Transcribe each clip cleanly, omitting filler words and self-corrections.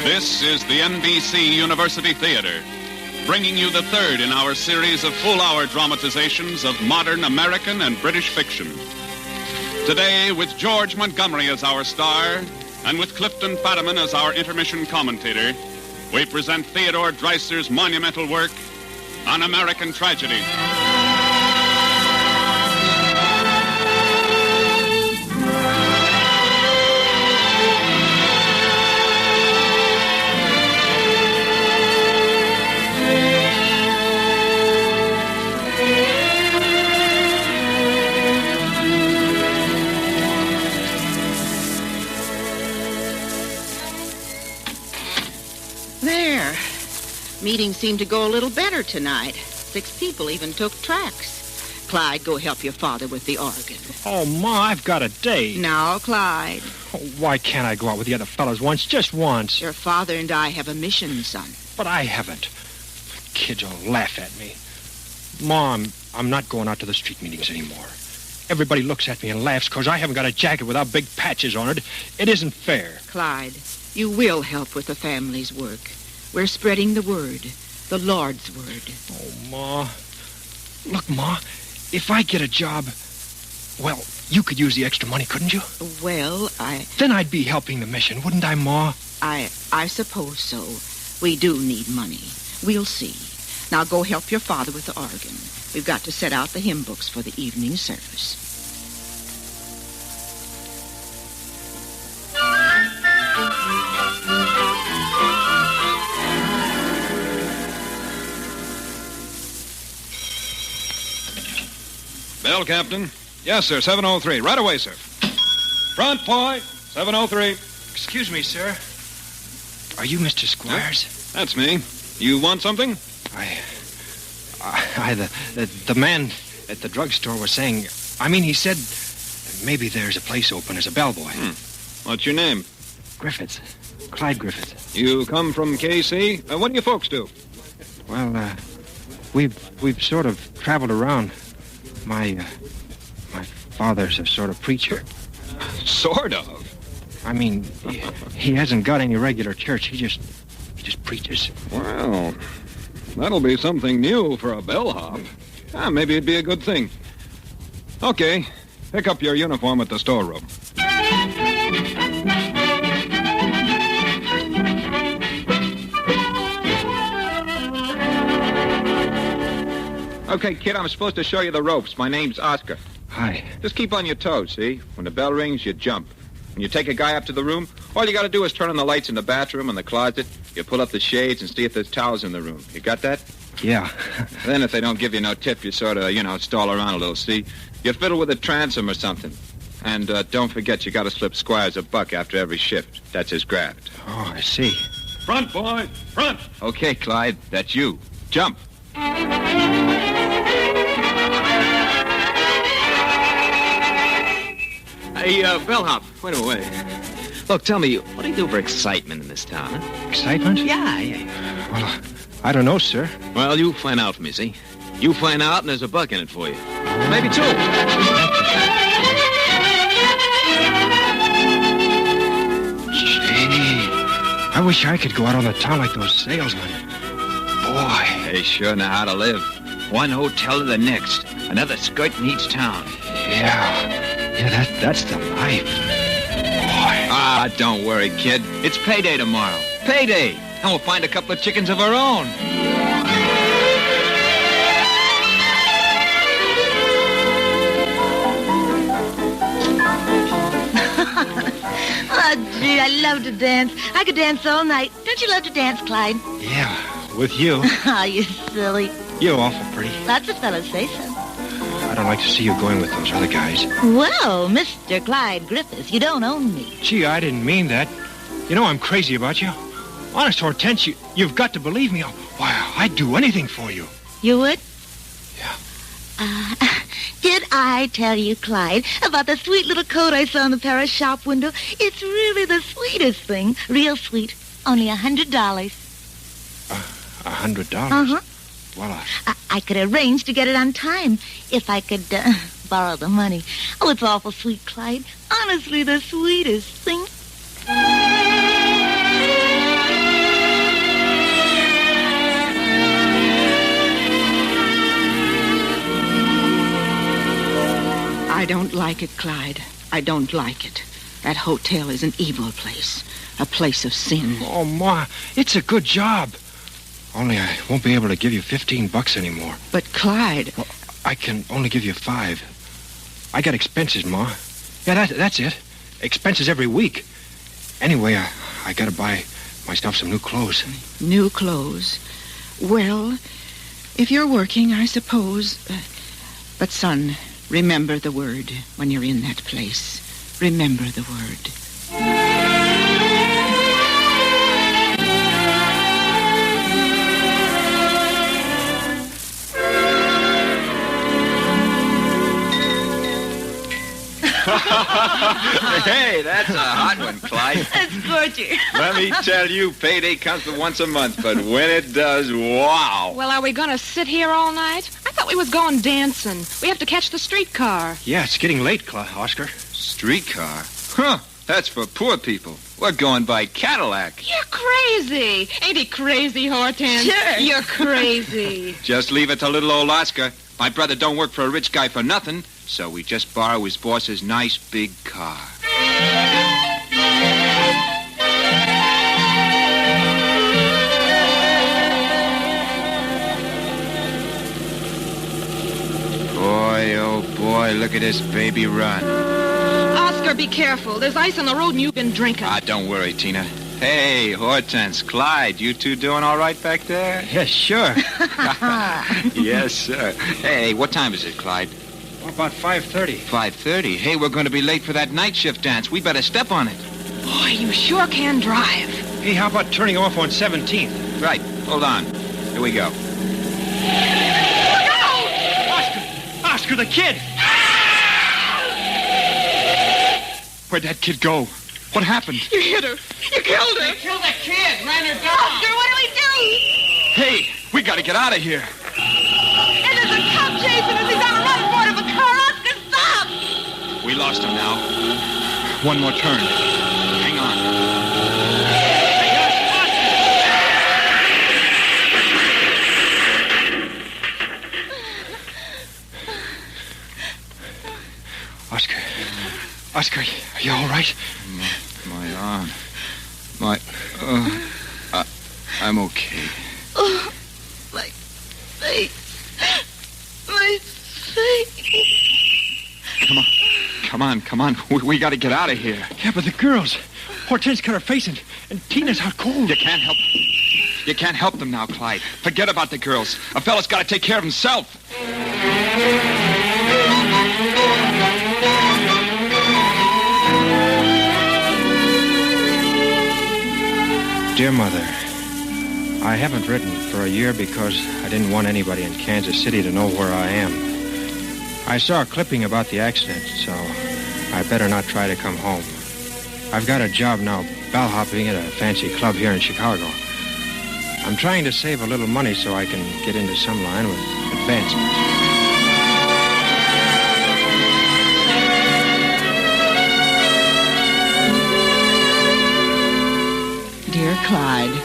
This is the NBC University Theater, bringing you the third in our series of full-hour dramatizations of modern American and British fiction. Today, with George Montgomery as our star, and with Clifton Fadiman as our intermission commentator, we present Theodore Dreiser's monumental work, An American Tragedy. Meeting seemed to go a little better tonight. 6 people even took tracks. Clyde, go help your father with the organ. Oh, Ma, I've got a date. Now, Clyde. Oh, why can't I go out with the other fellows once, just once? Your father and I have a mission, son. But I haven't. Kids will laugh at me. Ma, I'm not going out to the street meetings anymore. Everybody looks at me and laughs because I haven't got a jacket without big patches on it. It isn't fair. Clyde, you will help with the family's work. We're spreading the word, the Lord's word. Oh, Ma. Look, Ma, if I get a job, well, you could use the extra money, couldn't you? Well, Then I'd be helping the mission, wouldn't I, Ma? I suppose so. We do need money. We'll see. Now go help your father with the organ. We've got to set out the hymn books for the evening service. Bell, Captain. Yes, sir, 703. Right away, sir. Front point, 703. Excuse me, sir. Are you Mr. Squires? Yep, that's me. You want something? The man at the drugstore was saying, he said maybe there's a place open as a bellboy. What's your name? Griffiths. Clyde Griffiths. You come from KC? What do you folks do? Well, we've sort of traveled around. My father's a sort of preacher. Sort of? He hasn't got any regular church. He just preaches. Well, that'll be something new for a bellhop. Maybe it'd be a good thing. Okay, pick up your uniform at the storeroom. Okay, kid, I'm supposed to show you the ropes. My name's Oscar. Hi. Just keep on your toes, see? When the bell rings, you jump. When you take a guy up to the room, all you got to do is turn on the lights in the bathroom and the closet. You pull up the shades and see if there's towels in the room. You got that? Yeah. Then if they don't give you no tip, you sort of, stall around a little, see? You fiddle with a transom or something. And don't forget, you got to slip Squires a buck after every shift. That's his graft. Oh, I see. Front, boy, front. Okay, Clyde, that's you. Jump. Hey, bellhop, wait a minute. Look, tell me, what do you do for excitement in this town, huh? Excitement? Yeah. Well, I don't know, sir. Well, you find out for me, see? You find out, and there's a buck in it for you. Maybe 2. Gee, I wish I could go out on the town like those salesmen. Boy. They sure know how to live. One hotel to the next. Another skirt in each town. Yeah, that's the life. Boy. Don't worry, kid. It's payday tomorrow. Payday! And we'll find a couple of chickens of our own. Oh, gee, I love to dance. I could dance all night. Don't you love to dance, Clyde? Yeah, with you. Oh, you silly. You're awful pretty. Lots of fellows say so. I don't like to see you going with those other guys. Well, Mr. Clyde Griffiths, you don't own me. Gee, I didn't mean that. You know I'm crazy about you. Honest, Hortense, you've got to believe me. Why, I'd do anything for you. You would? Yeah. Did I tell you, Clyde, about the sweet little coat I saw in the Paris shop window? It's really the sweetest thing. Real sweet. Only $100. $100? Uh-huh. Well, I could arrange to get it on time if I could borrow the money. Oh, it's awful sweet, Clyde. Honestly, the sweetest thing. don't like it, Clyde. I don't like it. That hotel is an evil place. A place of sin. Oh, Ma, it's a good job. Only I won't be able to give you $15 anymore. But, Clyde... Well, I can only give you $5. I got expenses, Ma. Yeah, that's it. Expenses every week. Anyway, I gotta buy myself some new clothes. New clothes? Well, if you're working, I suppose... But, son, remember the word when you're in that place. Remember the word. Hey, that's a hot one, Clyde. That's gorgeous. Let me tell you, payday comes for once a month, but when it does, wow. Well, are we going to sit here all night? I thought we was going dancing. We have to catch the streetcar. Yeah, it's getting late, Oscar. Streetcar? Huh, that's for poor people. We're going by Cadillac. You're crazy. Ain't he crazy, Hortense? Sure. You're crazy. Just leave it to little old Oscar. My brother don't work for a rich guy for nothing, so we just borrow his boss's nice big car. Boy, oh boy, look at this baby run. Oscar, be careful. There's ice on the road and you've been drinking. Don't worry, Tina. Hey, Hortense, Clyde, you two doing all right back there? Yeah, sure. Yes, sir. Hey, what time is it, Clyde? About 5:30. 5:30. Hey, we're going to be late for that night shift dance. We better step on it. Boy, you sure can drive. Hey, how about turning off on 17th? Right. Hold on. Here we go. Oscar, the kid! Where'd that kid go? What happened? You hit her. You killed her. Killed the kid. Ran her down. Oscar, what do we do? Hey, we got to get out of here. And there's a cop chasing us. He's on a run board of a car. Oscar, stop! We lost him now. One more turn. Hang on. Oscar, are you all right? My arm. I'm okay. Oh, my face. My face. Come on. We got to get out of here. Yeah, but the girls. Hortense cut her face and Tina's out cold. You can't help them now, Clyde. Forget about the girls. A fella's got to take care of himself. Dear Mother, I haven't written for a year because I didn't want anybody in Kansas City to know where I am. I saw a clipping about the accident, so I better not try to come home. I've got a job now, bellhopping at a fancy club here in Chicago. I'm trying to save a little money so I can get into some line with advancement. Dear Clyde,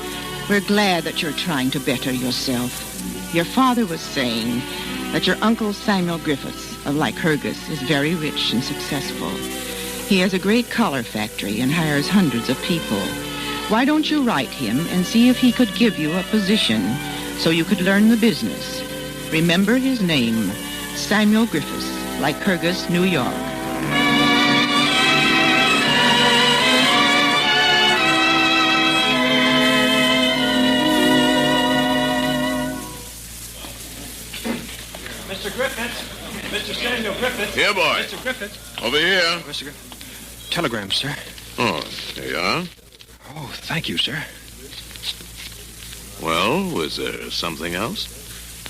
we're glad that you're trying to better yourself. Your father was saying that your uncle Samuel Griffiths of Lycurgus is very rich and successful. He has a great collar factory and hires hundreds of people. Why don't you write him and see if he could give you a position so you could learn the business? Remember his name, Samuel Griffiths, Lycurgus, New York. Mr. Griffiths. Mr. Samuel Griffiths. Here, boy. Mr. Griffiths. Over here. Mr. Griffiths. Telegram, sir. Oh, there you are. Oh, thank you, sir. Well, was there something else?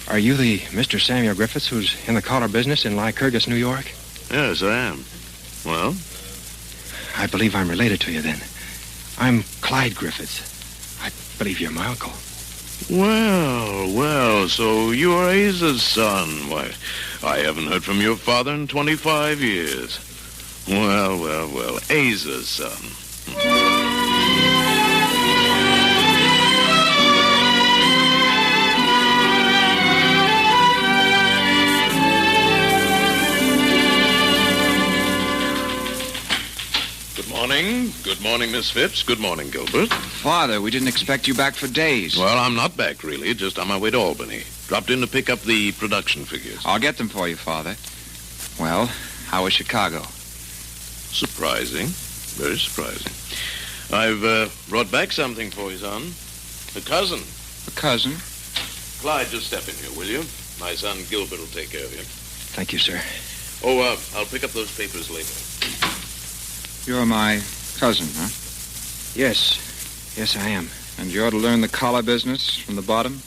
Are you the Mr. Samuel Griffiths who's in the collar business in Lycurgus, New York? Yes, I am. Well? I believe I'm related to you then. I'm Clyde Griffiths. I believe you're my uncle. Well, so you're Asa's son. Why, I haven't heard from your father in 25 years. Well, Asa's son. morning, Miss Phipps. Good morning, Gilbert. Father, we didn't expect you back for days. Well, I'm not back, really. Just on my way to Albany. Dropped in to pick up the production figures. I'll get them for you, Father. Well, how was Chicago? Surprising. Very surprising. I've brought back something for you, son. A cousin. A cousin? Clyde, just step in here, will you? My son Gilbert will take care of you. Thank you, sir. Oh, I'll pick up those papers later. You're my cousin, huh? Yes. Yes, I am. And you ought to learn the collar business from the bottom?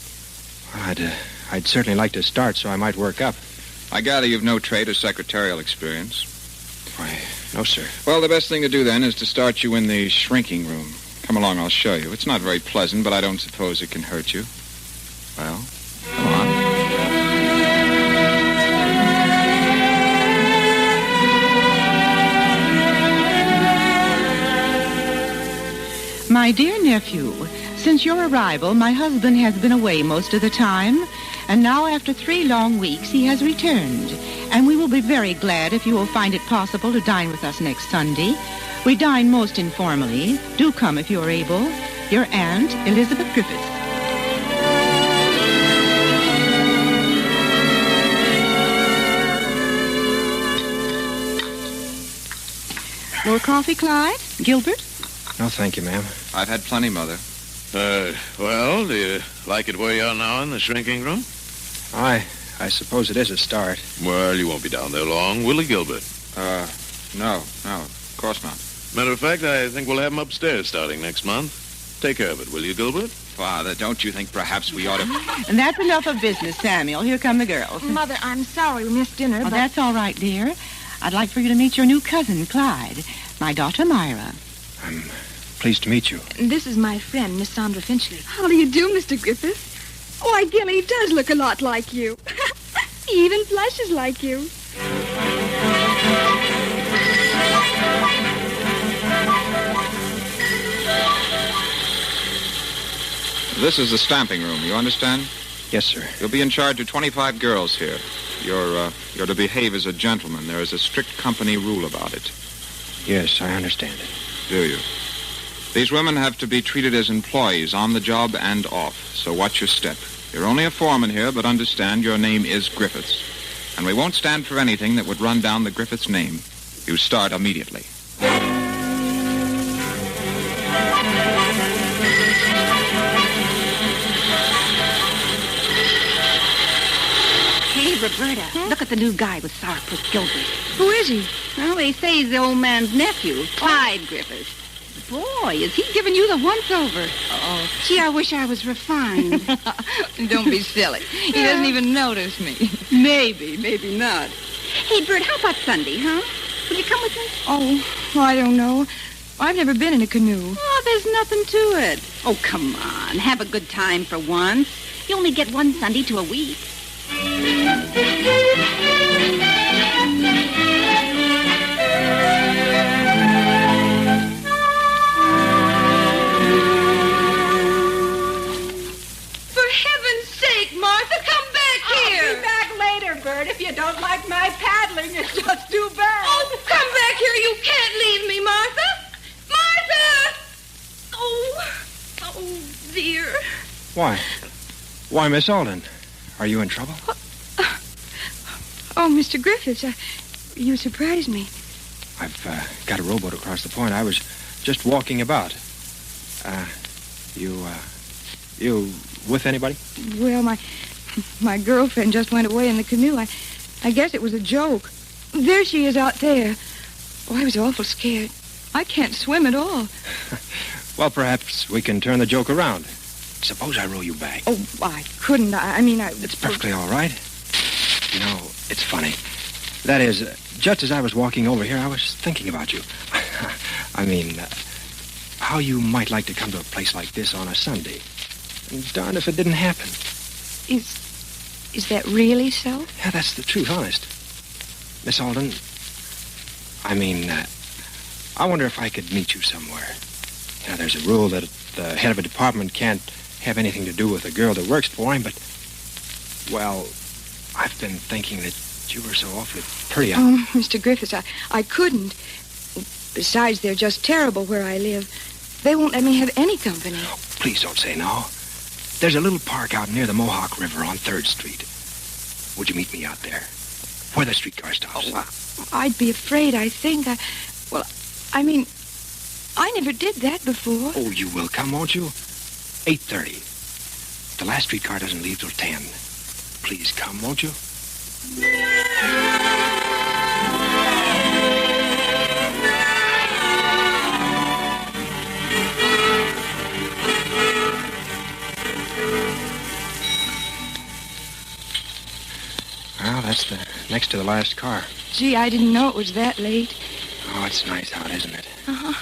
Well, I'd certainly like to start so I might work up. I gather you've no trade or secretarial experience. Why, no, sir. Well, the best thing to do then is to start you in the shrinking room. Come along, I'll show you. It's not very pleasant, but I don't suppose it can hurt you. Well, come on. My dear nephew, since your arrival, my husband has been away most of the time, and now after 3 long weeks, he has returned. And we will be very glad if you will find it possible to dine with us next Sunday. We dine most informally. Do come if you are able. Your Aunt, Elizabeth Griffiths. More coffee, Clyde? Gilbert? No, thank you, ma'am. I've had plenty, Mother. Well, do you like it where you are now in the shrinking room? I suppose it is a start. Well, you won't be down there long, will you, Gilbert? No, of course not. Matter of fact, I think we'll have him upstairs starting next month. Take care of it, will you, Gilbert? Father, don't you think perhaps we ought to... And that's enough of business, Samuel. Here come the girls. Mother, I'm sorry we missed dinner, Oh, but... that's all right, dear. I'd like for you to meet your new cousin, Clyde. My daughter, Myra. I'm pleased to meet you. This is my friend, Miss Sandra Finchley. How do you do, Mr. Griffiths? Why, Gilly does look a lot like you. He even blushes like you. This is the stamping room, you understand? Yes, sir. You'll be in charge of 25 girls here. You're to behave as a gentleman. There is a strict company rule about it. Yes, I understand it. Do you? These women have to be treated as employees on the job and off, so watch your step. You're only a foreman here, but understand your name is Griffiths. And we won't stand for anything that would run down the Griffiths name. You start immediately. Hey, Roberta, look at the new guy with Sourpuss Gilbert. Who is he? Well, they say he's the old man's nephew, Clyde Griffiths. Boy, is he giving you the once-over. Oh. Gee, I wish I was refined. Don't be silly. He doesn't even notice me. Maybe not. Hey, Bert, how about Sunday, huh? Will you come with me? Oh, I don't know. I've never been in a canoe. Oh, there's nothing to it. Oh, come on. Have a good time for once. You only get one Sunday to a week. If you don't like my paddling, it's just too bad. Oh, come back here. You can't leave me, Martha. Martha! Oh, dear. Why? Why, Miss Alden? Are you in trouble? Oh, Mr. Griffiths, you surprised me. I've got a rowboat across the point. I was just walking about. You with anybody? Well, my girlfriend just went away in the canoe. I guess it was a joke. There she is out there. Oh, I was awful scared. I can't swim at all. Well, perhaps we can turn the joke around. Suppose I row you back. Oh, I couldn't. I mean, It's perfectly all right. You know, it's funny. That is, just as I was walking over here, I was thinking about you. I mean, how you might like to come to a place like this on a Sunday. And darn if it didn't happen. Is that really so? Yeah, that's the truth, honest. Miss Alden, I mean, I wonder if I could meet you somewhere. Now, there's a rule that the head of a department can't have anything to do with a girl that works for him, but, well, I've been thinking that you were so awfully pretty. Oh, Mr. Griffiths, I couldn't. Besides, they're just terrible where I live. They won't let me have any company. Oh, please don't say no. There's a little park out near the Mohawk River on 3rd Street. Would you meet me out there? Where the streetcar stops. Oh, I'd be afraid, I think. I never did that before. Oh, you will come, won't you? 8:30. The last streetcar doesn't leave till 10. Please come, won't you? Well, that's the next to the last car. Gee, I didn't know it was that late. Oh, it's nice out, isn't it? Uh-huh.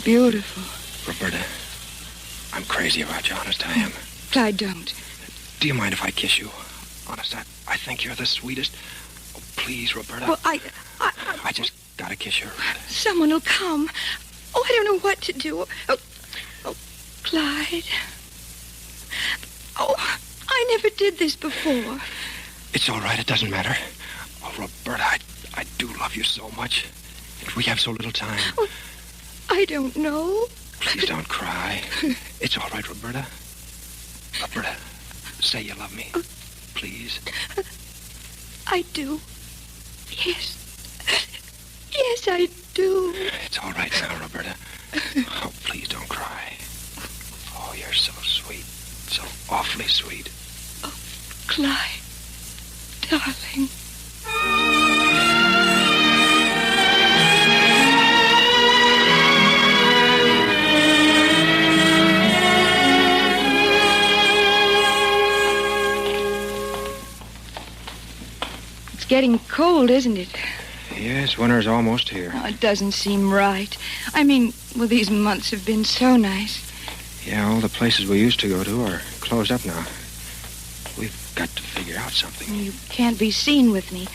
Beautiful. Roberta, I'm crazy about you, honest, I am. Clyde, don't. Do you mind if I kiss you? Honest, I think you're the sweetest. Oh, please, Roberta. Well, I just gotta kiss you, Roberta. Someone will come. Oh, I don't know what to do. Oh, Clyde. Oh, I never did this before. It's all right. It doesn't matter. Oh, Roberta, I do love you so much. And we have so little time. Oh, I don't know. Please don't cry. It's all right, Roberta. Roberta, say you love me. Please. I do. Yes. Yes, I do. It's all right now, Roberta. Oh, please don't cry. Oh, you're so sweet. So awfully sweet. Oh, Clyde. Darling. It's getting cold, isn't it? Yes, winter's almost here. Oh, it doesn't seem right. I mean, well, these months have been so nice. Yeah, all the places we used to go to are closed up now. We've got to figure out something. You can't be seen with me.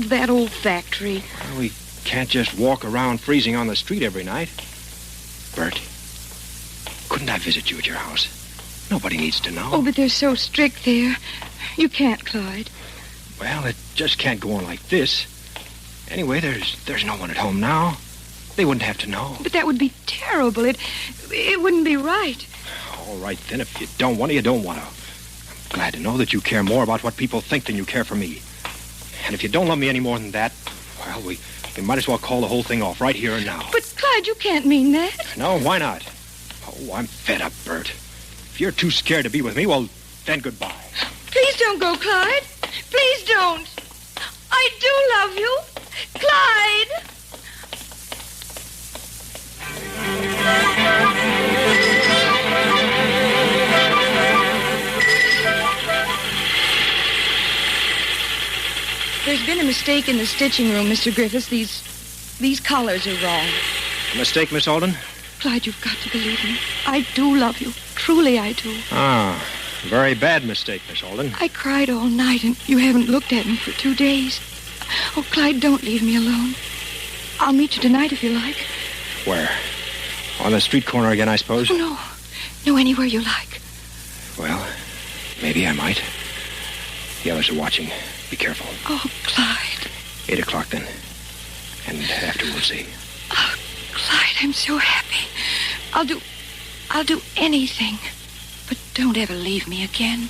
That old factory. Well, we can't just walk around freezing on the street every night. Bert, couldn't I visit you at your house? Nobody needs to know. Oh, but they're so strict there. You can't, Clyde. Well, it just can't go on like this. Anyway, there's no one at home now. They wouldn't have to know. But that would be terrible. It wouldn't be right. All right, then. If you don't want to, you don't want to. I'm glad to know that you care more about what people think than you care for me. And if you don't love me any more than that, well, we might as well call the whole thing off right here and now. But, Clyde, you can't mean that. No, why not? Oh, I'm fed up, Bert. If you're too scared to be with me, well, then goodbye. Please don't go, Clyde. Please don't. I do love you. Clyde! There's been a mistake in the stitching room, Mr. Griffiths. These collars are wrong. A mistake, Miss Alden? Clyde, you've got to believe me. I do love you. Truly, I do. Ah, very bad mistake, Miss Alden. I cried all night, and you haven't looked at me for 2 days. Oh, Clyde, don't leave me alone. I'll meet you tonight if you like. Where? On the street corner again, I suppose? Oh, no. No, anywhere you like. Well, maybe I might. The others are watching. Be careful. Oh, Clyde. 8 o'clock, then. And after we'll see. Oh, Clyde, I'm so happy. I'll do anything. But don't ever leave me again.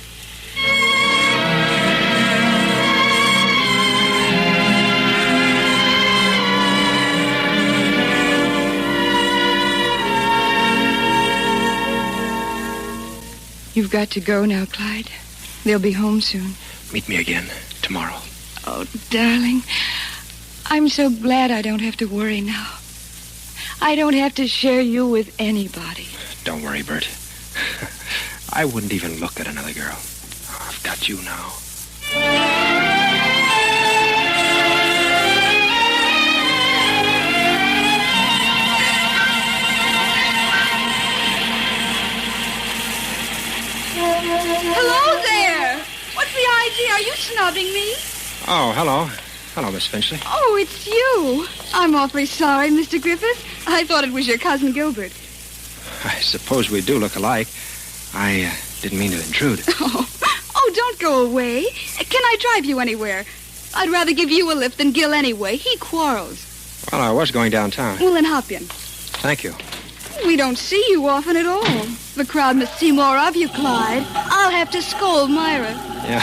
You've got to go now, Clyde. They'll be home soon. Meet me again tomorrow. Oh, darling, I'm so glad I don't have to worry now. I don't have to share you with anybody. Don't worry, Bert. I wouldn't even look at another girl. Oh, I've got you now. Hello there. What's the idea? Are you snubbing me? Oh, hello. Hello, Miss Finchley. Oh, it's you. I'm awfully sorry, Mr. Griffiths. I thought it was your cousin Gilbert. I suppose we do look alike. I didn't mean to intrude. Oh, don't go away. Can I drive you anywhere? I'd rather give you a lift than Gil anyway. He quarrels. Well, I was going downtown. Well, then hop in. Thank you. We don't see you often at all. The crowd must see more of you, Clyde. I'll have to scold Myra. Yeah.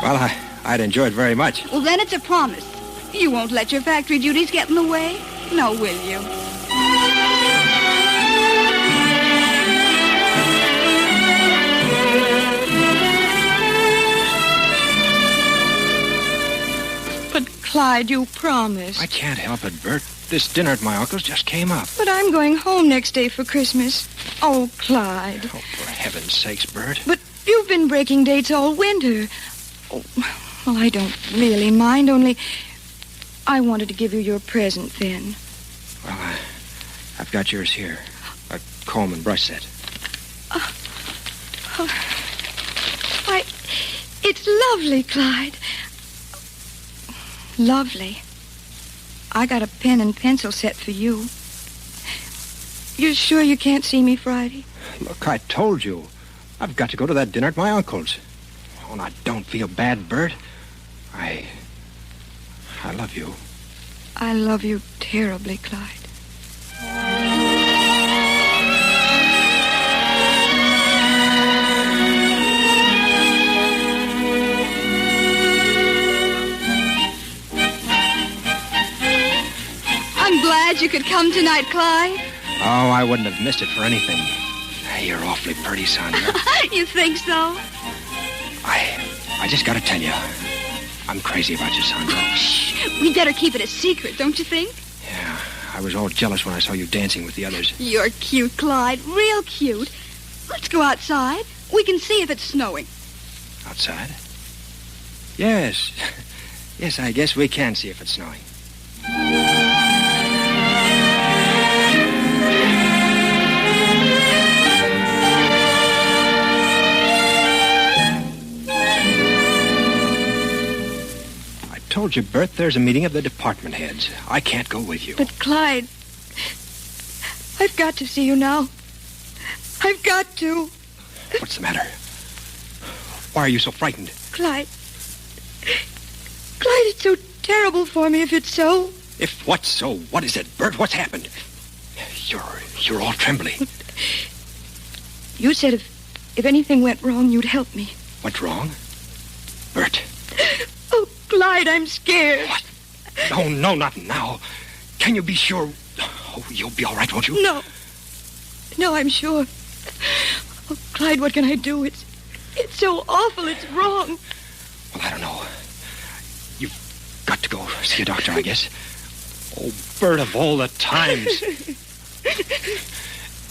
Well, I'd enjoy it very much. Well, then it's a promise. You won't let your factory duties get in the way? No, will you? But, Clyde, you promised. I can't help it, Bert. This dinner at my uncle's just came up. But I'm going home next day for Christmas. Oh, Clyde. Oh, for heaven's sakes, Bert. But you've been breaking dates all winter. Oh, well, I don't really mind, only I wanted to give you your present then. Well, I've got yours here. A comb and brush set. Why, it's lovely, Clyde. Lovely. I got a pen and pencil set for you. You sure you can't see me Friday? Look, I told you. I've got to go to that dinner at my uncle's. Oh, now, don't feel bad, Bert. I love you. I love you terribly, Clyde. I'm glad you could come tonight, Clyde. Oh, I wouldn't have missed it for anything. Hey, you're awfully pretty, Sandra. You think so? I just gotta tell you, I'm crazy about you, Sandra. Shh, we better keep it a secret, don't you think? Yeah, I was all jealous when I saw you dancing with the others. You're cute, Clyde, real cute. Let's go outside. We can see if it's snowing. Outside? Yes. Yes, I guess we can see if it's snowing. I told you, Bert, there's a meeting of the department heads. I can't go with you. But, Clyde, I've got to see you now. I've got to. What's the matter? Why are you so frightened? Clyde, it's so terrible for me if it's so. If what's so? What is it, Bert? What's happened? You're all trembling. You said if anything went wrong, you'd help me. What's wrong? Bert. Oh, Clyde, I'm scared. What? No, not now. Can you be sure? Oh, you'll be all right, won't you? No, I'm sure. Oh, Clyde, what can I do? It's so awful. It's wrong. Well, I don't know. You've got to go see a doctor, I guess. Oh, Bert, of all the times.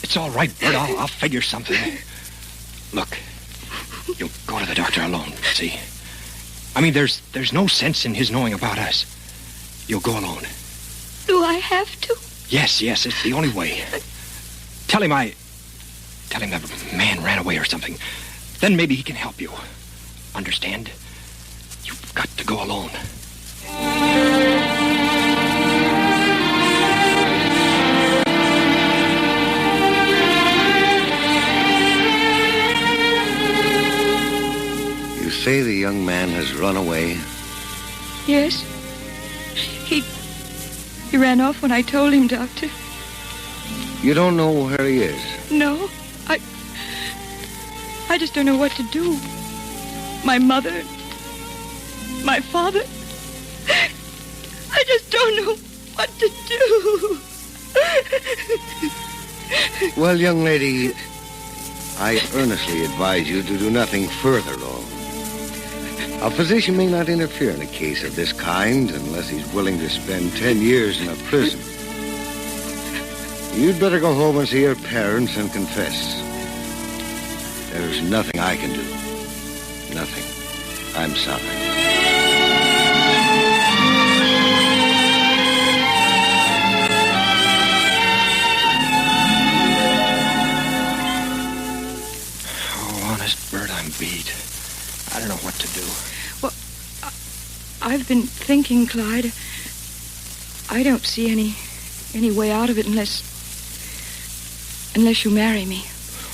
It's all right, Bert. I'll figure something. Look, you'll go to the doctor alone, see? I mean, there's no sense in his knowing about us. You'll go alone. Do I have to? Yes, it's the only way. Tell him the man ran away or something. Then maybe he can help you. Understand? You've got to go alone. You say the young man has run away? Yes. He ran off when I told him, Doctor. You don't know where he is? No. I just don't know what to do. My mother, my father, I just don't know what to do. Well, young lady, I earnestly advise you to do nothing further wrong. A physician may not interfere in a case of this kind unless he's willing to spend 10 years in a prison. You'd better go home and see your parents and confess. There's nothing I can do. Nothing. I'm sorry. Oh, honest, Bert, I'm beat. I don't know what to do. Well, I've been thinking, Clyde. I don't see any way out of it unless you marry me.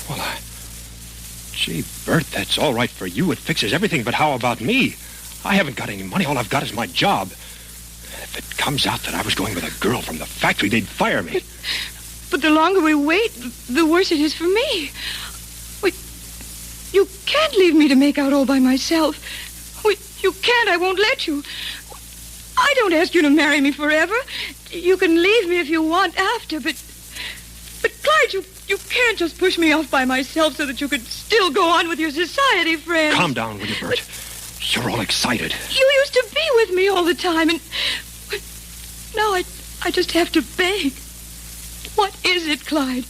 Well, Gee, Bert, that's all right for you. It fixes everything, but how about me? I haven't got any money. All I've got is my job. If it comes out that I was going with a girl from the factory, they'd fire me. But the longer we wait, the worse it is for me. You can't leave me to make out all by myself. You can't. I won't let you. I don't ask you to marry me forever. You can leave me if you want after, but Clyde, you can't just push me off by myself so that you could still go on with your society friends. Calm down, will you, Bert? You're all excited. You used to be with me all the time, and now I just have to beg. What is it, Clyde?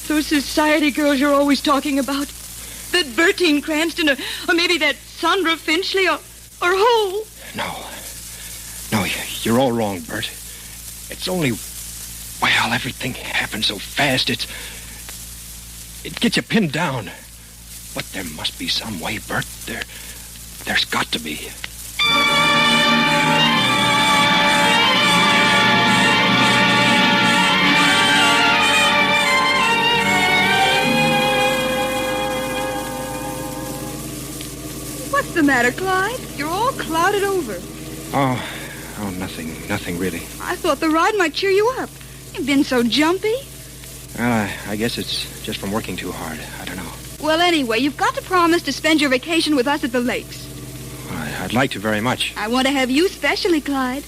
Those society girls you're always talking about? That Bertine Cranston, or maybe that Sandra Finchley, or who? No, you're all wrong, Bert. It's only... Well, everything happens so fast, it gets you pinned down. But there must be some way, Bert. There's got to be. What's the matter, Clyde? You're all clouded over. Oh, nothing really. I thought the ride might cheer you up. You've been so jumpy. I guess it's just from working too hard. I don't know. Well, anyway, you've got to promise to spend your vacation with us at the lakes. I'd like to very much. I want to have you specially, Clyde.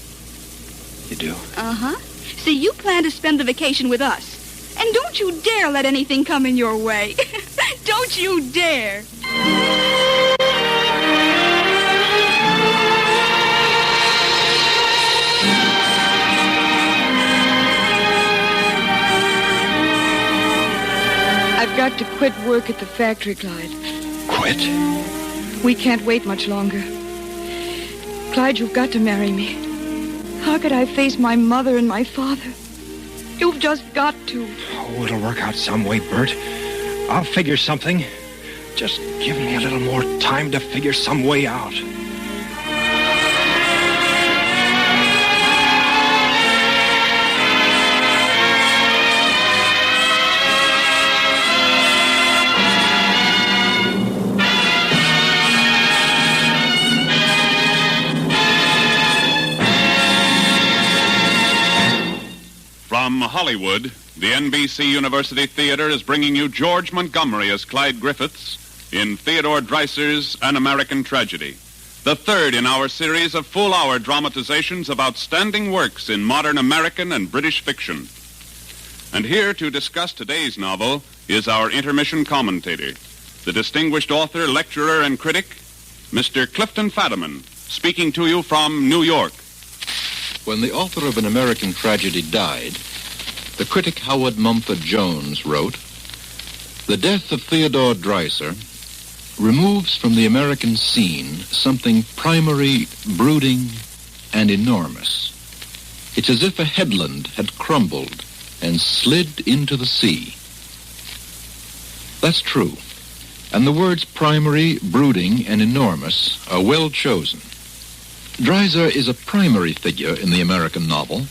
You do? Uh-huh. See, you plan to spend the vacation with us. And don't you dare let anything come in your way. Don't you dare. I've got to quit work at the factory, Clyde. Quit? We can't wait much longer. Clyde, you've got to marry me. How could I face my mother and my father? You've just got to. Oh, it'll work out some way, Bert. I'll figure something. Just give me a little more time to figure some way out. From Hollywood, the NBC University Theater is bringing you George Montgomery as Clyde Griffiths in Theodore Dreiser's An American Tragedy, the third in our series of full-hour dramatizations of outstanding works in modern American and British fiction. And here to discuss today's novel is our intermission commentator, the distinguished author, lecturer, and critic, Mr. Clifton Fadiman, speaking to you from New York. When the author of An American Tragedy died, the critic Howard Mumford Jones wrote, "The death of Theodore Dreiser removes from the American scene something primary, brooding, and enormous. It's as if a headland had crumbled and slid into the sea." That's true, and the words primary, brooding, and enormous are well chosen. Dreiser is a primary figure in the American novel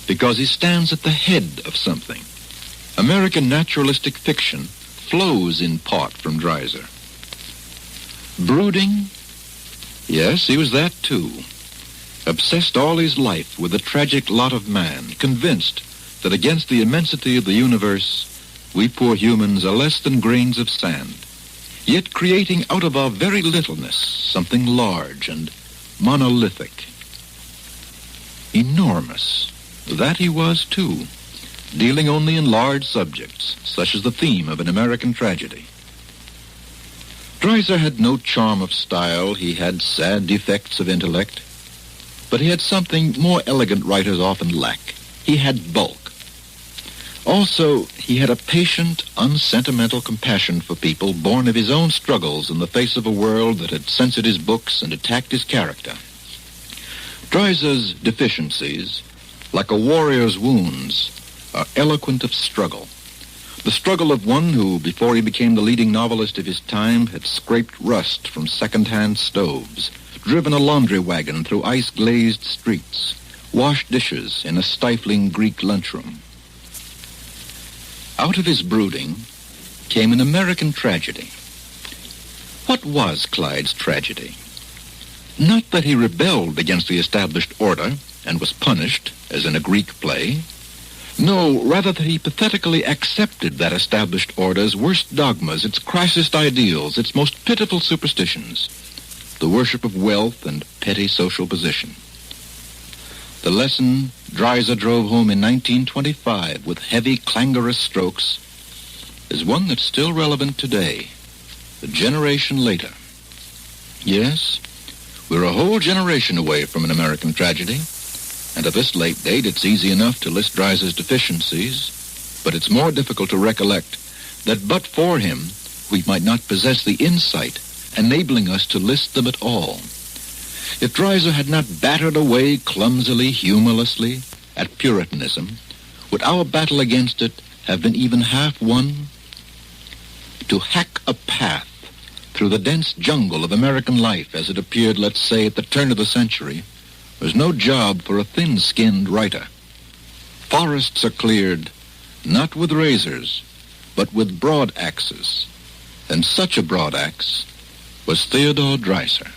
because he stands at the head of something. American naturalistic fiction flows in part from Dreiser. Brooding? Yes, he was that too. Obsessed all his life with the tragic lot of man, convinced that against the immensity of the universe, we poor humans are less than grains of sand, yet creating out of our very littleness something large and monolithic. Enormous. That he was, too, dealing only in large subjects, such as the theme of An American Tragedy. Dreiser had no charm of style. He had sad defects of intellect. But he had something more elegant writers often lack. He had bulk. Also, he had a patient, unsentimental compassion for people born of his own struggles in the face of a world that had censored his books and attacked his character. Dreiser's deficiencies, like a warrior's wounds, are eloquent of struggle. The struggle of one who, before he became the leading novelist of his time, had scraped rust from second-hand stoves, driven a laundry wagon through ice-glazed streets, washed dishes in a stifling Greek lunchroom. Out of his brooding came An American Tragedy. What was Clyde's tragedy? Not that he rebelled against the established order and was punished, as in a Greek play. No, rather that he pathetically accepted that established order's worst dogmas, its crassest ideals, its most pitiful superstitions, the worship of wealth and petty social position. The lesson Dreiser drove home in 1925 with heavy, clangorous strokes is one that's still relevant today, a generation later. Yes, we're a whole generation away from an American tragedy, and at this late date it's easy enough to list Dreiser's deficiencies, but it's more difficult to recollect that but for him we might not possess the insight enabling us to list them at all. If Dreiser had not battered away clumsily, humorlessly at Puritanism, would our battle against it have been even half won? To hack a path through the dense jungle of American life as it appeared, let's say, at the turn of the century, was no job for a thin-skinned writer. Forests are cleared not with razors, but with broad axes, and such a broad axe was Theodore Dreiser.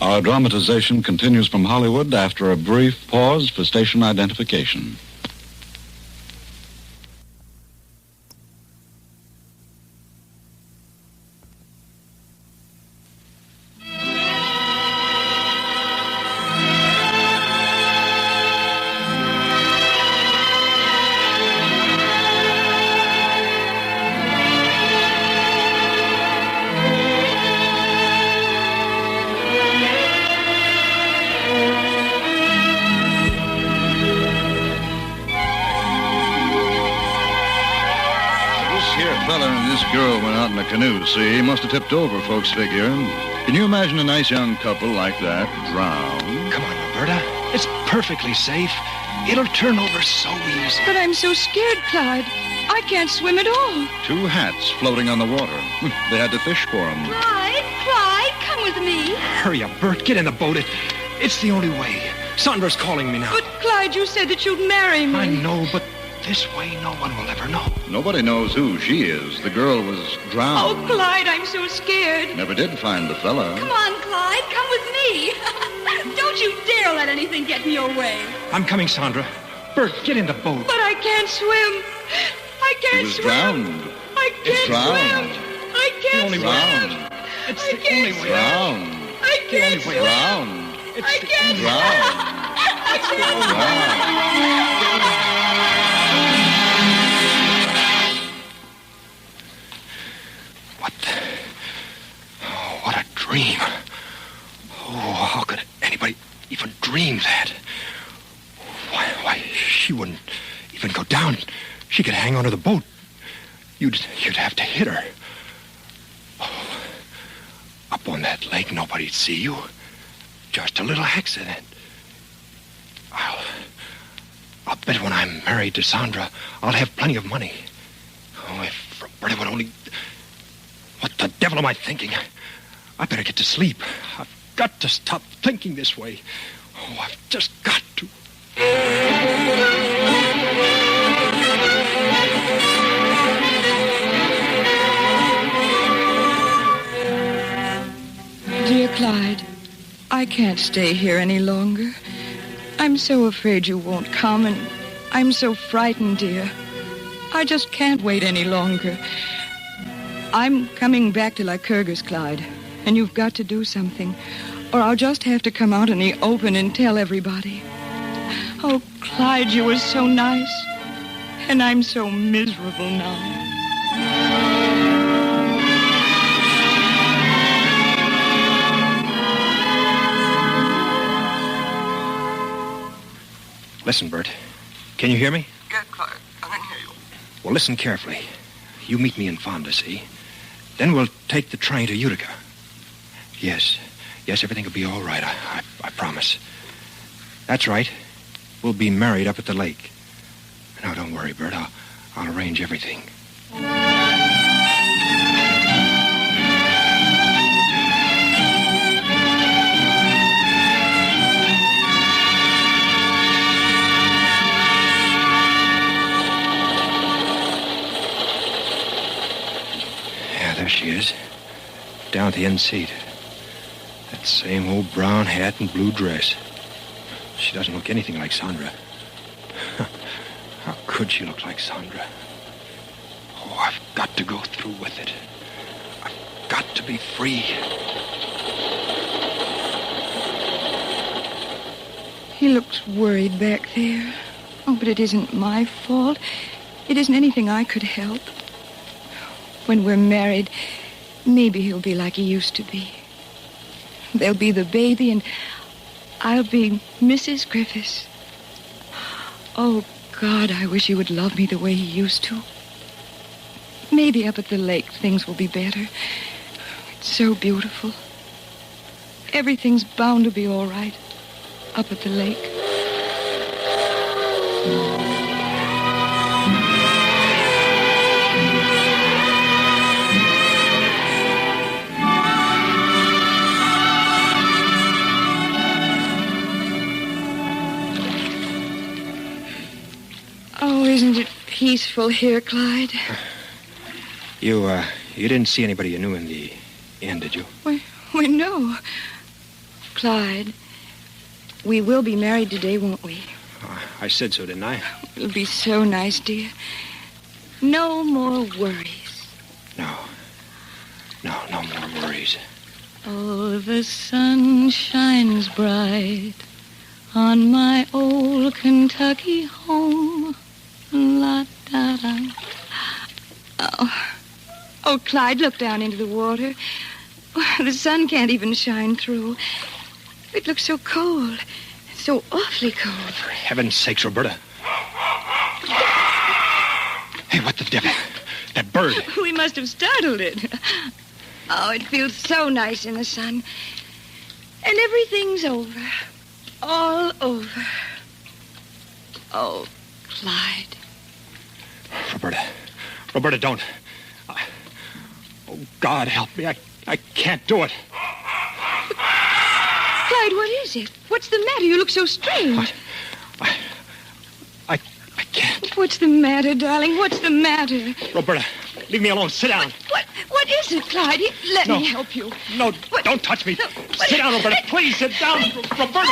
Our dramatization continues from Hollywood after a brief pause for station identification. Canoe, see? He must have tipped over, folks figure. Can you imagine a nice young couple like that drown? Come on, Roberta. It's perfectly safe. It'll turn over so easy. But I'm so scared, Clyde. I can't swim at all. 2 hats floating on the water. They had to fish for them. Clyde, come with me. Hurry up, Bert. Get in the boat. It's the only way. Sandra's calling me now. But, Clyde, you said that you'd marry me. I know, but this way no one will ever know. Nobody knows who she is. The girl was drowned. Oh, Clyde, I'm so scared. Never did find the fella. Come on, Clyde, come with me. Don't you dare let anything get in your way. I'm coming, Sandra. Bert, get in the boat. But I can't swim. I can't swim. Drowned. I can't drowned. swim. I can't swim. Drowned. It's the only way. Drowned. I can't swim. Drowned. I can't swim. I can't swim. What a dream. Oh, how could anybody even dream that? Why, she wouldn't even go down. She could hang onto the boat. You'd have to hit her. Oh, up on that lake, nobody'd see you. Just a little accident. I'll bet when I'm married to Sandra, I'll have plenty of money. Oh, if Roberta would only... What the devil am I thinking? I better get to sleep. I've got to stop thinking this way. Oh, I've just got to. Dear Clyde, I can't stay here any longer. I'm so afraid you won't come, and I'm so frightened, dear. I just can't wait any longer. I'm coming back to Lycurgus, Clyde, and you've got to do something, or I'll just have to come out in the open and tell everybody. Oh, Clyde, you were so nice, and I'm so miserable now. Listen, Bert. Can you hear me? Yeah, Clyde. I can hear you. Well, listen carefully. You meet me in Fonda, see? Then we'll take the train to Utica. Yes, everything will be all right. I promise. That's right. We'll be married up at the lake. Now, don't worry, Bert. I'll arrange everything. There she is, down at the end seat. That same old brown hat and blue dress. She doesn't look anything like Sandra. How could she look like Sandra? Oh, I've got to go through with it. I've got to be free. He looks worried back there. Oh, but it isn't my fault. It isn't anything I could help. When we're married, maybe he'll be like he used to be. There'll be the baby, and I'll be Mrs. Griffiths. Oh, God, I wish he would love me the way he used to. Maybe up at the lake things will be better. It's so beautiful. Everything's bound to be all right up at the lake. Oh, isn't it peaceful here, Clyde? You didn't see anybody you knew in the inn, did you? Why, no. Clyde, we will be married today, won't we? I said so, didn't I? It'll be so nice, dear. No more worries. No more worries. Oh, the sun shines bright on my old Kentucky home. La-da-da. Oh, Clyde, look down into the water. The sun can't even shine through. It looks so cold. So awfully cold. For heaven's sakes, Roberta. Hey, what the devil? That bird. We must have startled it. Oh, it feels so nice in the sun. And everything's over. All over. Oh, Clyde. Roberta, don't. Oh, God, help me. I can't do it. Clyde, what is it? What's the matter? You look so strange. I can't. What's the matter, darling? What's the matter? Roberta, leave me alone. Sit down. What is it, Clyde? Let me help you. No, don't touch me. Sit down, Roberta. Please sit down. Roberta.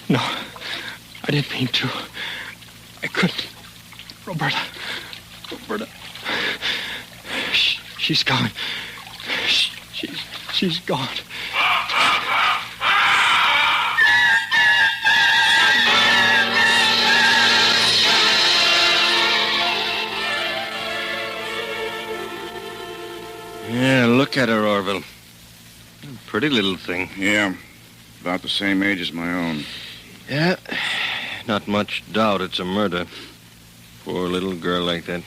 No, I didn't mean to. I couldn't. Roberta. She's gone. She's gone. Yeah, look at her, Orville. Pretty little thing. Yeah, about the same age as my own. Yeah, not much doubt it's a murder. Poor little girl like that.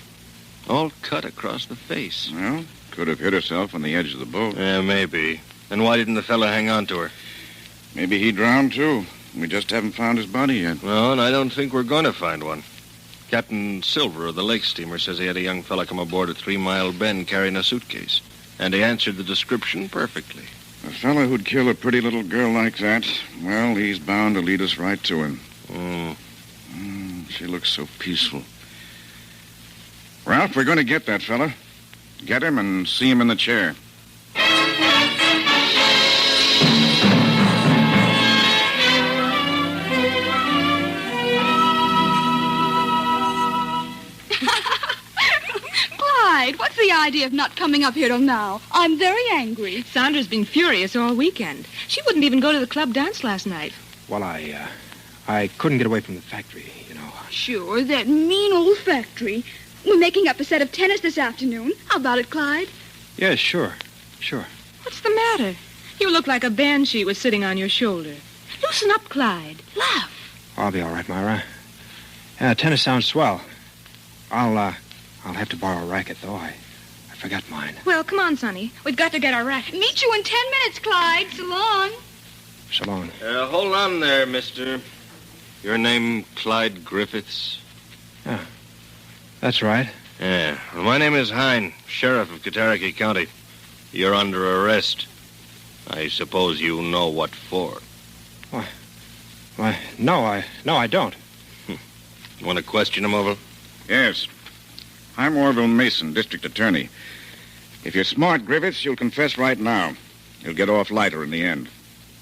All cut across the face. Well, could have hit herself on the edge of the boat. Yeah, maybe. And why didn't the fella hang on to her? Maybe he drowned, too. We just haven't found his body yet. No, and I don't think we're going to find one. Captain Silver of the lake steamer says he had a young fella come aboard at 3 Mile Bend carrying a suitcase. And he answered the description perfectly. A fella who'd kill a pretty little girl like that, well, he's bound to lead us right to him. She looks so peaceful. Ralph, we're going to get that fella. Get him and see him in the chair. Clyde, what's the idea of not coming up here till now? I'm very angry. Sandra's been furious all weekend. She wouldn't even go to the club dance last night. Well, I couldn't get away from the factory, you know. Sure, that mean old factory. We're making up a set of tennis this afternoon. How about it, Clyde? Yeah, sure. What's the matter? You look like a banshee was sitting on your shoulder. Loosen up, Clyde. Laugh. I'll be all right, Myra. Tennis sounds swell. I'll have to borrow a racket, though. I forgot mine. Well, come on, Sonny. We've got to get our racket. Meet you in 10 minutes, Clyde. So long. So long. Hold on there, mister. Your name Clyde Griffiths? Yeah, that's right. Yeah. Well, my name is Hine, sheriff of Cataraqui County. You're under arrest. I suppose you know what for. Why, no, I don't. Want to question him over? Yes. I'm Orville Mason, district attorney. If you're smart, Griffiths, you'll confess right now. You'll get off lighter in the end.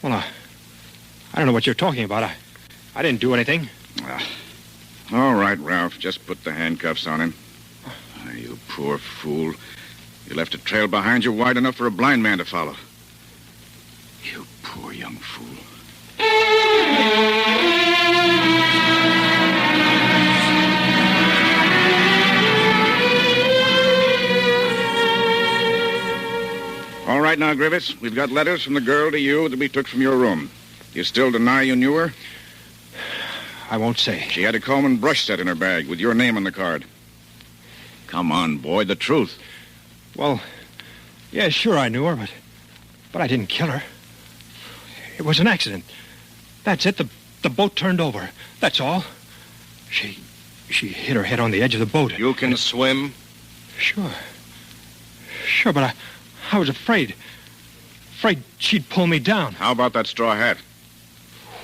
Well, I don't know what you're talking about. I didn't do anything. All right, Ralph. Just put the handcuffs on him. You poor fool. You left a trail behind you wide enough for a blind man to follow. You poor young fool. All right now, Griffiths. We've got letters from the girl to you that we took from your room. You still deny you knew her? I won't say. She had a comb and brush set in her bag with your name on the card. Come on, boy, the truth. Well, yeah, sure I knew her, but I didn't kill her. It was an accident. That's it. The boat turned over. That's all. She hit her head on the edge of the boat. You can swim? Sure, but I was afraid. Afraid she'd pull me down. How about that straw hat?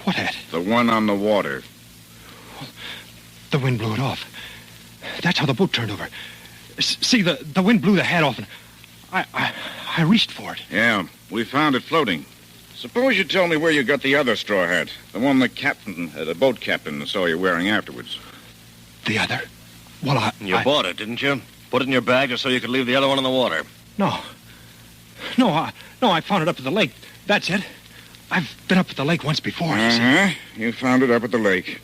What hat? The one on the water. Well, the wind blew it off. That's how the boat turned over. See, the wind blew the hat off, and I reached for it. Yeah, we found it floating. Suppose you tell me where you got the other straw hat. The one the boat captain saw you wearing afterwards. The other? Well, You bought it, didn't you? Put it in your bag just so you could leave the other one in the water. No, I found it up at the lake. That's it. I've been up at the lake once before. Uh-huh. You found it up at the lake.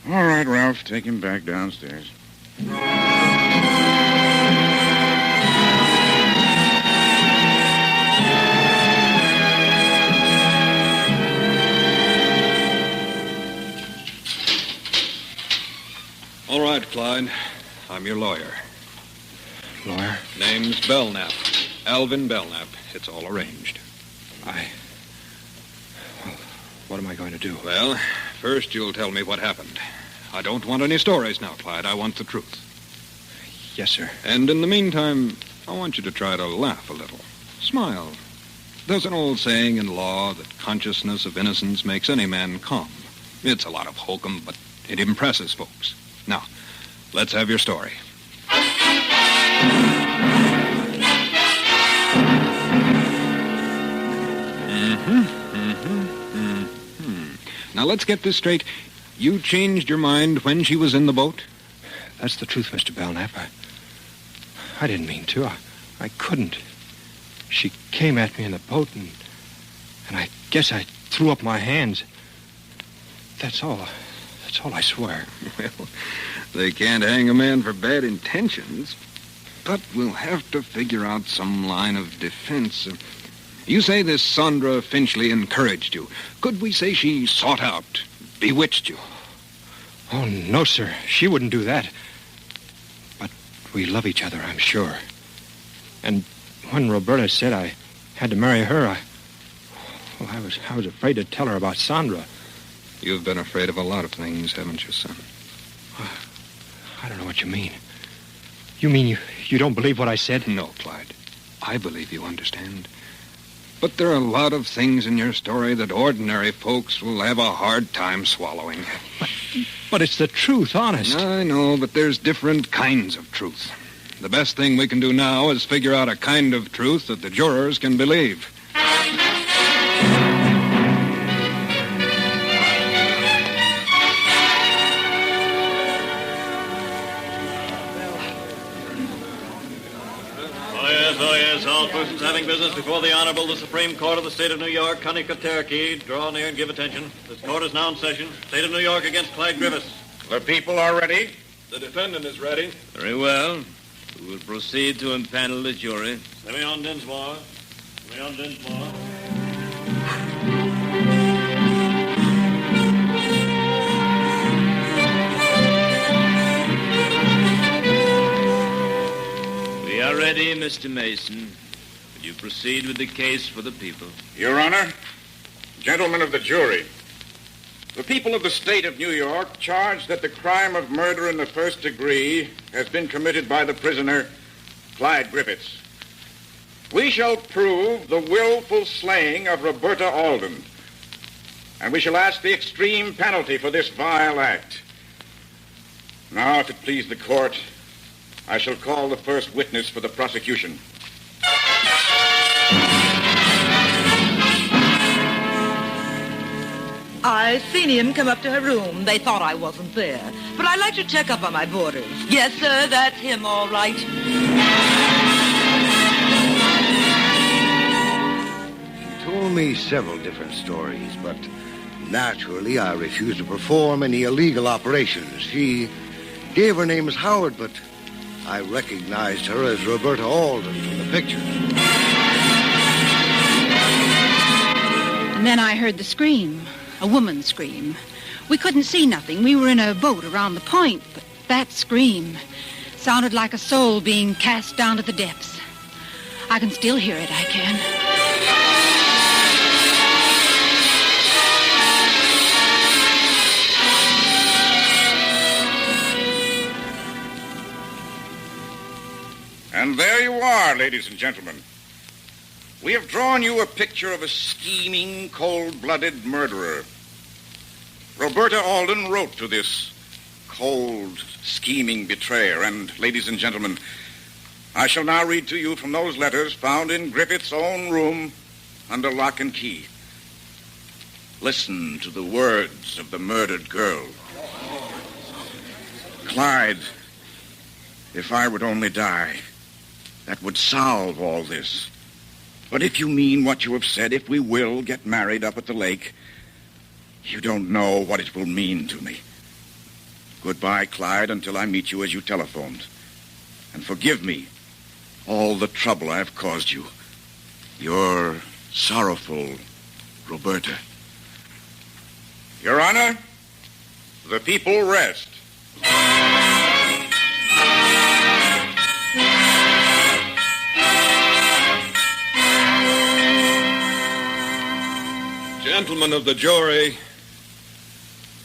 All right, Ralph, take him back downstairs. All right, Clyde. I'm your lawyer. Lawyer? Name's Belknap. Alvin Belknap. It's all arranged. Well, what am I going to do? Well, first you'll tell me what happened. I don't want any stories now, Clyde. I want the truth. Yes, sir. And in the meantime, I want you to try to laugh a little. Smile. There's an old saying in law that consciousness of innocence makes any man calm. It's a lot of hokum, but it impresses folks. Now, let's have your story. Now, let's get this straight. You changed your mind when she was in the boat? That's the truth, Mr. Belknap. I didn't mean to. I couldn't. She came at me in the boat, and I guess I threw up my hands. That's all I swear. Well, they can't hang a man for bad intentions. But we'll have to figure out some line of defense. You say this Sandra Finchley encouraged you. Could we say she sought out, bewitched you? Oh, no, sir. She wouldn't do that. But we love each other, I'm sure. And when Roberta said I had to marry her, I was afraid to tell her about Sandra. You've been afraid of a lot of things, haven't you, son? I don't know what you mean. You mean you don't believe what I said? No, Clyde. I believe you understand. But there are a lot of things in your story that ordinary folks will have a hard time swallowing. But it's the truth, honest. I know, but there's different kinds of truth. The best thing we can do now is figure out a kind of truth that the jurors can believe. Oh, yes, all persons having business before the Honorable the Supreme Court of the State of New York, Connecticut, draw near and give attention. This court is now in session. State of New York against Clyde Griffiths. The people are ready? The defendant is ready. Very well. We will proceed to impanel the jury. Simeon Dinsmore. Simeon Dinsmore. We are ready, Mr. Mason. Will you proceed with the case for the people? Your Honor, gentlemen of the jury, the people of the state of New York charge that the crime of murder in the first degree has been committed by the prisoner, Clyde Griffiths. we shall prove the willful slaying of Roberta Alden. And we shall ask the extreme penalty for this vile act. Now, if it please the court, I shall call the first witness for the prosecution. I seen him come up to her room. They thought I wasn't there. But I like to check up on my boarders. Yes, sir, that's him, all right. He told me several different stories, but naturally I refused to perform any illegal operations. She gave her name as Howard, but I recognized her as Roberta Alden from the pictures. And then I heard the scream. A woman's scream. We couldn't see nothing. We were in a boat around the point, but that scream sounded like a soul being cast down to the depths. I can still hear it, I can. And there you are, ladies and gentlemen. We have drawn you a picture of a scheming, cold-blooded murderer. Roberta Alden wrote to this cold, scheming betrayer. And, ladies and gentlemen, I shall now read to you from those letters found in Griffiths' own room under lock and key. Listen to the words of the murdered girl. Clyde, if I would only die, that would solve all this. But if you mean what you have said, if we will get married up at the lake, you don't know what it will mean to me. Goodbye, Clyde, until I meet you as you telephoned. And forgive me all the trouble I have caused you. Your sorrowful Roberta. Your Honor, the people rest. Gentlemen of the jury,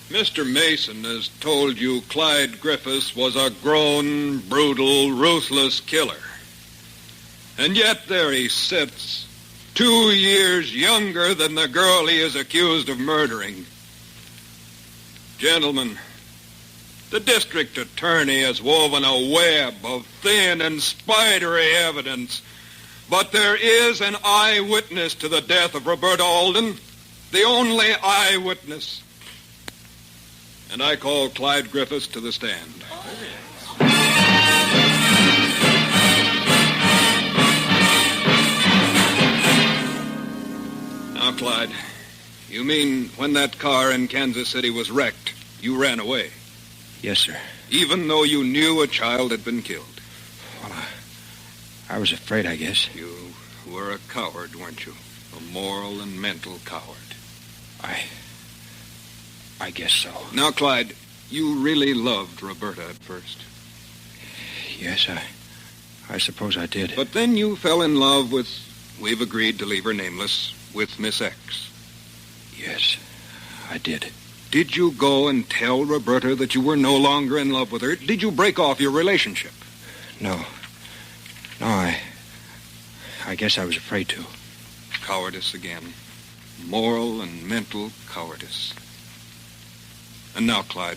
Mr. Mason has told you Clyde Griffiths was a grown, brutal, ruthless killer. And yet there he sits, 2 years younger than the girl he is accused of murdering. Gentlemen, the district attorney has woven a web of thin and spidery evidence, but there is an eyewitness to the death of Roberta Alden. The only eyewitness. And I call Clyde Griffiths to the stand. Now, Clyde, you mean when that car in Kansas City was wrecked, you ran away? Yes, sir. Even though you knew a child had been killed? Well, I was afraid, I guess. You were a coward, weren't you? A moral and mental coward. I guess so. Now, Clyde, you really loved Roberta at first. Yes, I suppose I did. But then you fell in love with, we've agreed to leave her nameless, with Miss X. Yes, I did. Did you go and tell Roberta that you were no longer in love with her? Did you break off your relationship? No, I guess I was afraid to. Cowardice again. Moral and mental cowardice. And now, Clyde,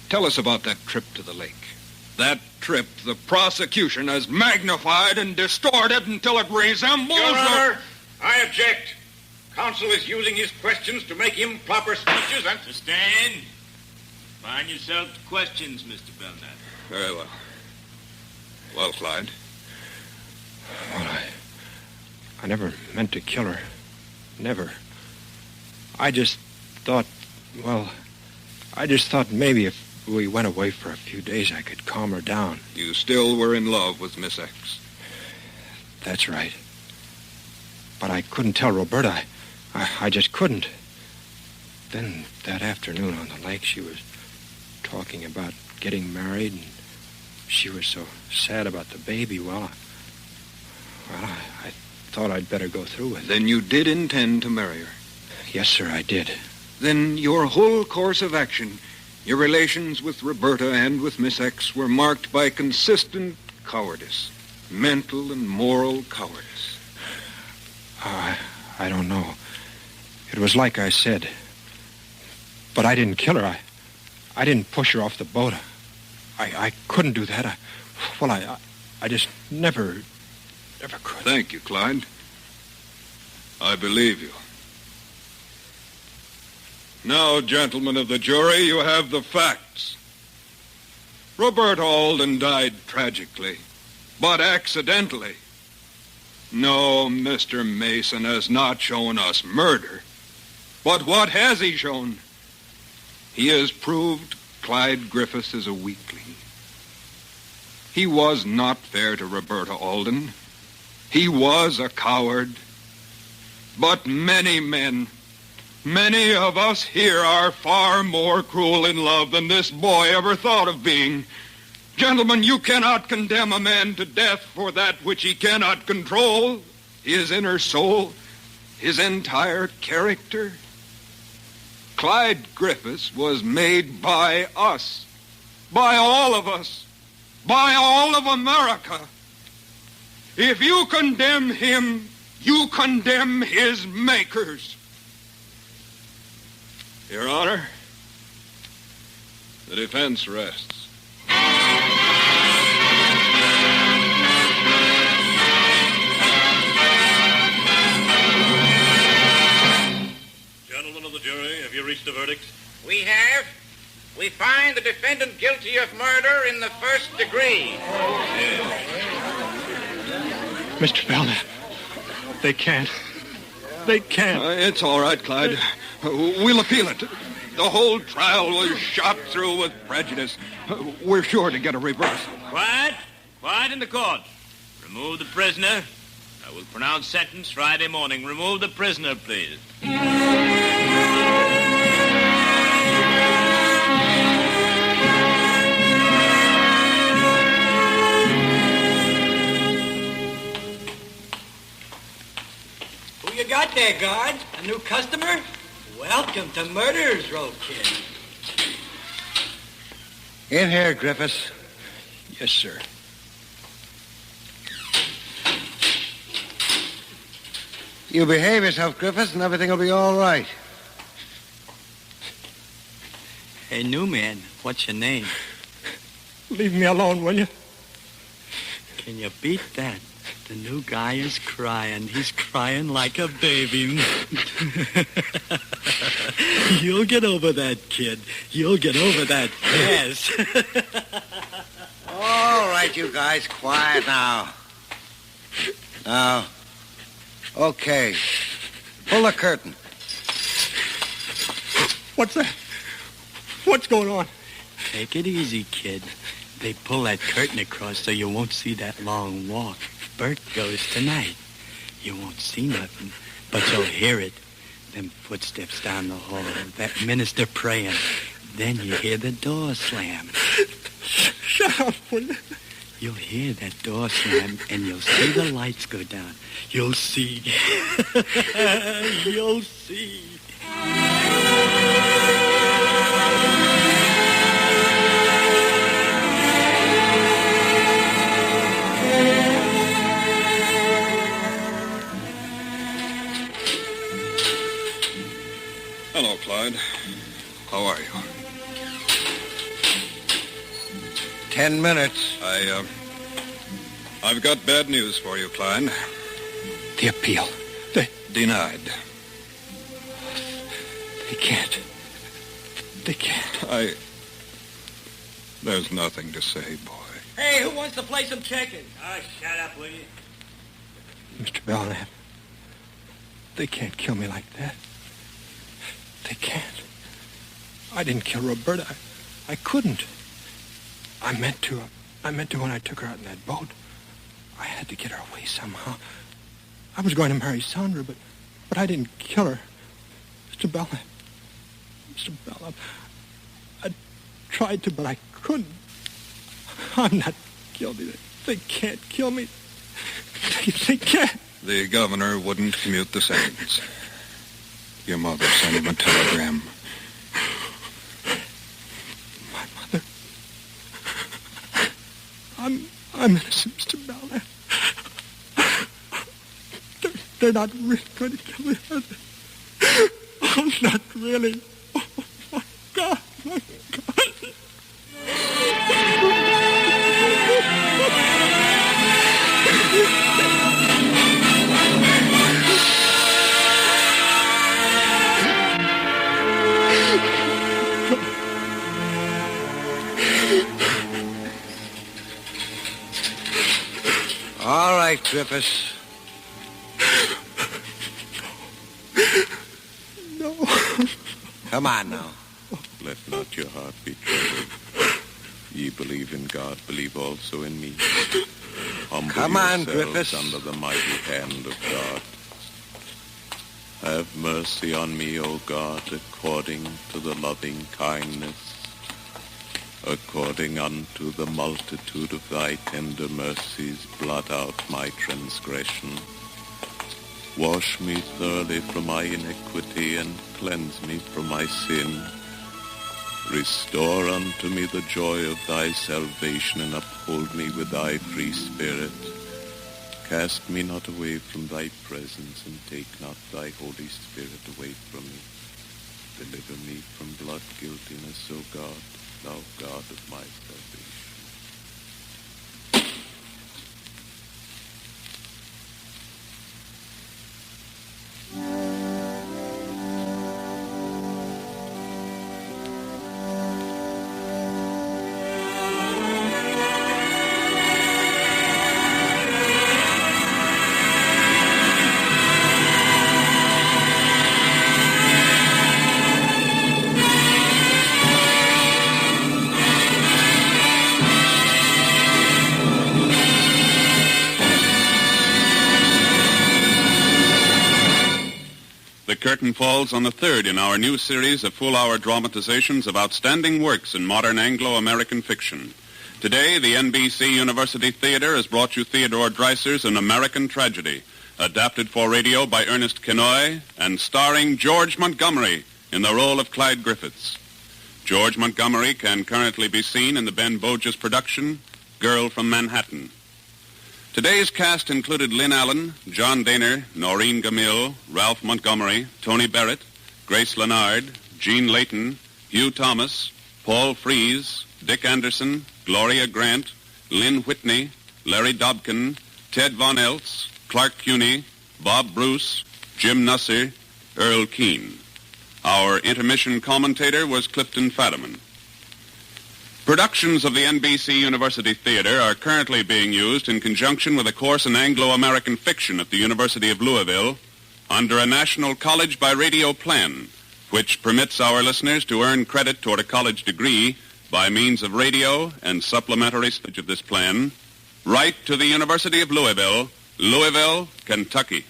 tell us about that trip to the lake. That trip the prosecution has magnified and distorted until it resembles... Your Honor, I object. Counsel is using his questions to make improper speeches and... To stand. Find yourself to questions, Mr. Belknap. Very well. Well, Clyde. Well, I never meant to kill her. Never. I just thought maybe if we went away for a few days, I could calm her down. You still were in love with Miss X? That's right. But I couldn't tell Roberta. I just couldn't. Then that afternoon on the lake, she was talking about getting married, and she was so sad about the baby. Well, I thought I'd better go through with it. Then you did intend to marry her? Yes, sir, I did. Then your whole course of action, your relations with Roberta and with Miss X were marked by consistent cowardice, mental and moral cowardice. I don't know. It was like I said. But I didn't kill her. I didn't push her off the boat. I couldn't do that. I just never could. Thank you, Clyde. I believe you. Now, gentlemen of the jury, you have the facts. Roberta Alden died tragically, but accidentally. No, Mr. Mason has not shown us murder. But what has he shown? He has proved Clyde Griffiths is a weakling. He was not fair to Roberta Alden. He was a coward. But many men, many of us here are far more cruel in love than this boy ever thought of being. Gentlemen, you cannot condemn a man to death for that which he cannot control, his inner soul, his entire character. Clyde Griffiths was made by us, by all of us, by all of America. If you condemn him, you condemn his makers. Your Honor, the defense rests. Gentlemen of the jury, have you reached a verdict? We have. We find the defendant guilty of murder in the first degree. Mr. Belknap, they can't. They can't. It's all right, Clyde. We'll appeal it. The whole trial was shot through with prejudice. We're sure to get a reversal. Quiet. Quiet in the court. Remove the prisoner. I will pronounce sentence Friday morning. Remove the prisoner, please. Who you got there, guard? A new customer? Welcome to Murderers Row, kid. In here, Griffiths. Yes, sir. You behave yourself, Griffiths, and everything will be all right. Hey, new man, what's your name? Leave me alone, will you? Can you beat that? The new guy is crying. He's crying like a baby. You'll get over that, kid. You'll get over that. Yes. All right, you guys, quiet now. Now, okay. Pull the curtain. What's that? What's going on? Take it easy, kid. They pull that curtain across so you won't see that long walk. Bert goes tonight. You won't see nothing, but you'll hear it. Them footsteps down the hall, that minister praying. Then you hear the door slam. Shut up, will you? You'll hear that door slam, and you'll see the lights go down. You'll see. You'll see. Hello, Clyde. How are you? 10 minutes. I've got bad news for you, Clyde. The appeal. Denied. They can't. They can't. There's nothing to say, boy. Hey, who wants to play some checkers? Oh, shut up, will you? Mr. Belknap, they can't kill me like that. They can't. I didn't kill Roberta. I couldn't. I meant to when I took her out in that boat. I had to get her away somehow. I was going to marry Sandra, but I didn't kill her. Mr. Belknap. Mr. Belknap. I tried to, but I couldn't. I'm not guilty. They can't kill me. They can't. The governor wouldn't commute the sentence. Your mother sent him a telegram. My mother. I'm innocent, Mr. Belknap. They're not really going to kill me. Oh, not really. Oh, my God, my God. All right, Griffiths. No. Come on now. Let not your heart be troubled. Ye believe in God, believe also in me. Humble Come on, yourselves Griffiths. under the mighty hand of God. Have mercy on me, O God, according to the loving kindness, according unto the multitude of thy tender mercies, blot out my transgression. Wash me thoroughly from my iniquity, and cleanse me from my sin. Restore unto me the joy of thy salvation, and uphold me with thy free spirit. Cast me not away from thy presence, and take not thy Holy Spirit away from me. Deliver me from blood guiltiness, O God, thou God of my salvation. The curtain falls on the third in our new series of full-hour dramatizations of outstanding works in modern Anglo-American fiction. Today, the NBC University Theater has brought you Theodore Dreiser's An American Tragedy, adapted for radio by Ernest Kenoy and starring George Montgomery in the role of Clyde Griffiths. George Montgomery can currently be seen in the Ben Boges production, Girl from Manhattan. Today's cast included Lynn Allen, John Daner, Noreen Gamil, Ralph Montgomery, Tony Barrett, Grace Leonard, Gene Layton, Hugh Thomas, Paul Fries, Dick Anderson, Gloria Grant, Lynn Whitney, Larry Dobkin, Ted Von Eltz, Clark Cuney, Bob Bruce, Jim Nusser, Earl Keane. Our intermission commentator was Clifton Fadiman. Productions of the NBC University Theater are currently being used in conjunction with a course in Anglo-American fiction at the University of Louisville under a National College by Radio plan, which permits our listeners to earn credit toward a college degree by means of radio and supplementary stage of this plan. Write to the University of Louisville, Louisville, Kentucky.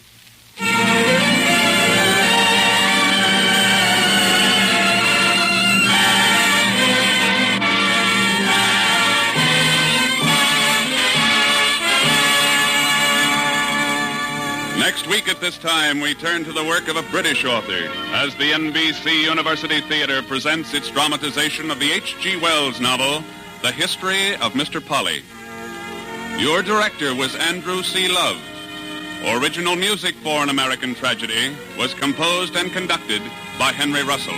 Next week at this time, we turn to the work of a British author as the NBC University Theater presents its dramatization of the H.G. Wells novel, The History of Mr. Polly. Your director was Andrew C. Love. Original music for An American Tragedy was composed and conducted by Henry Russell.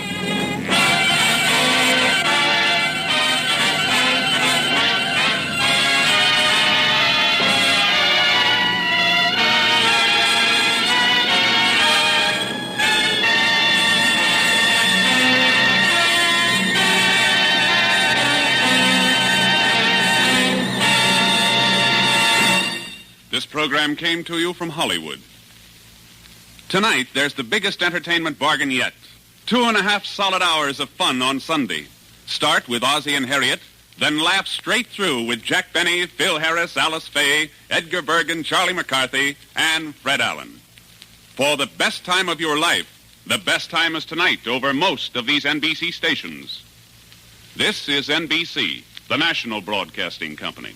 This program came to you from Hollywood. Tonight, there's the biggest entertainment bargain yet. 2.5 solid hours of fun on Sunday. Start with Ozzie and Harriet, then laugh straight through with Jack Benny, Phil Harris, Alice Faye, Edgar Bergen, Charlie McCarthy, and Fred Allen. For the best time of your life, the best time is tonight over most of these NBC stations. This is NBC, the national broadcasting company.